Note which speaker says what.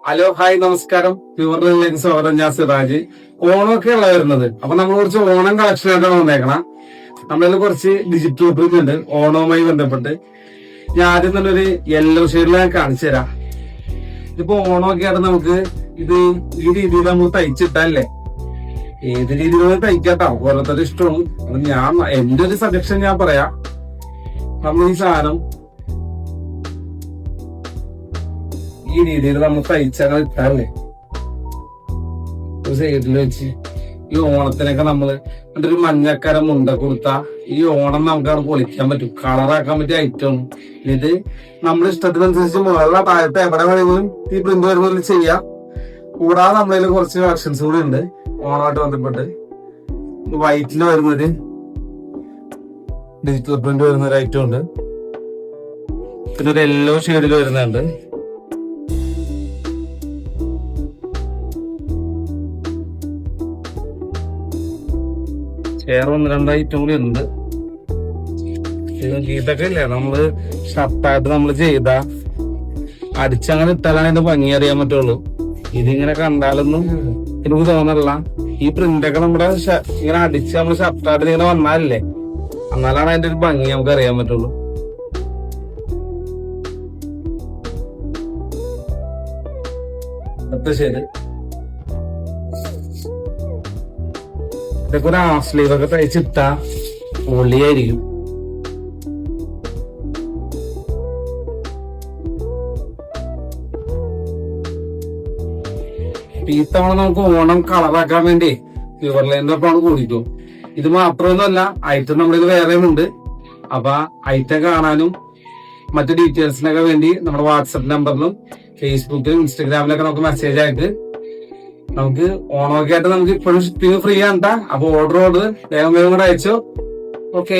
Speaker 1: Hello hi നമസ്കാരം. പ്യൂറിലേക്ക് സ്വാഗതം. ഞാൻ സിറാജ്. ഓണമൊക്കെ ഉള്ള വരുന്നത്. അപ്പൊ നമ്മൾ കുറച്ച് ഓണം കളക്ഷൻ ആയിട്ടാണ് വന്നേക്കണം. നമ്മളിൽ കുറച്ച് ഡിജിറ്റൽ പ്രിന്റ് ഉണ്ട് ഓണവുമായി ബന്ധപ്പെട്ട്. ഞാൻ ആദ്യം തന്നെ ഒരു യെല്ലോ ഷെയ്ഡിൽ ഞാൻ കാണിച്ചു തരാം. ഇതിപ്പോ ഓണമൊക്കെ ആയിട്ട് നമുക്ക് ഇത് ഈ രീതിയിൽ നമ്മൾ തയ്ച്ചിട്ടല്ലേ, ഏത് രീതിയിലും തയ്ക്കാട്ടോ, ഓരോരുത്തരുടെ ഇഷ്ടമാണ്. അപ്പൊ ഞാൻ എന്റെ ഒരു സജഷൻ ഞാൻ പറയാം. നമ്മൾ ഈ സാധനം ഈ രീതിയിൽ നമ്മൾ തയ്ച്ചങ്ങനെ ഇട്ടാലേ ഒരു സൈഡിൽ വെച്ച് ഈ ഓണത്തിനൊക്കെ നമ്മള് ഒരു മഞ്ഞക്കര മുണ്ട കൊടുത്താ ഈ ഓണം നമുക്ക് അവിടെ പൊളിക്കാൻ പറ്റും, കളറാക്കാൻ പറ്റിയ ഐറ്റമാണ് ഇത്. നമ്മുടെ ഇഷ്ടത്തിനനുസരിച്ച് മുകളിലുള്ള താഴത്തെ എവിടെ വേണമെങ്കിലും ഈ പ്രിന്റ് വരുന്നതിൽ ചെയ്യാം. കൂടാതെ നമ്മളതിൽ കുറച്ച് കളക്ഷൻസ് കൂടി ഉണ്ട് ഓണമായിട്ട് ബന്ധപ്പെട്ട്. വൈറ്റിൽ വരുന്നൊരു ഡിജിറ്റൽ പ്രിന്റ് വരുന്ന ഒരു ഐറ്റം ഉണ്ട്. പിന്നെ ഒരു യെല്ലോ ഷെയ്ഡിൽ വരുന്നുണ്ട്. വേറെ ഒന്ന് രണ്ട് ഐറ്റം കൂടി ഉണ്ട്. ഇതൊക്കെ ഇല്ലേ നമ്മള് ഷർട്ടായിട്ട് നമ്മൾ ചെയ്ത അടിച്ചങ്ങനെ ഇട്ടാലാണ് അതിന്റെ ഭംഗി അറിയാൻ പറ്റുള്ളൂ. ഇതിങ്ങനെ കണ്ടാലൊന്നും എനിക്ക് തോന്നല്ല. ഈ പ്രിന്റൊക്കെ നമ്മുടെ ഇങ്ങനെ അടിച്ച് നമ്മൾ ഷർട്ടായിട്ട് ഇങ്ങനെ വന്നാലല്ലേ, എന്നാലാണ് അതിന്റെ ഒരു ഭംഗി നമുക്ക് അറിയാൻ പറ്റുള്ളൂ. അടുത്ത ശരി, ഇതൊക്കെ ഒരു ഹാഫ് സ്ലീവ് ഒക്കെ തയ്ച്ചിട്ടാ പൊള്ളിയായിരിക്കും. ഈ തവണ നമുക്ക് ഓണം കളറാക്കാൻ വേണ്ടി പ്യുവർലൈൻ്റെ ഒപ്പമാണ് കൂടിക്കും. ഇത് മാത്രമൊന്നുമല്ല, ഐറ്റം നമ്മുടെ ഇത് വേറെയും ഉണ്ട്. അപ്പൊ ഐറ്റം കാണാനും മറ്റു ഡീറ്റെയിൽസിനൊക്കെ വേണ്ടി നമ്മുടെ വാട്സപ്പ് നമ്പറിലും ഫേസ്ബുക്കിലും ഇൻസ്റ്റഗ്രാമിലൊക്കെ നമുക്ക് മെസ്സേജ് ആയിട്ട് നമുക്ക് ഓണമൊക്കെ ആയിട്ട് നമുക്ക് ഇപ്പോഴും ഷിപ്പിംഗ് ഫ്രീ ആണ്. അപ്പൊ ഓർഡർ വേഗം വേഗം കൂടെ അയച്ചോ. ഓക്കെ.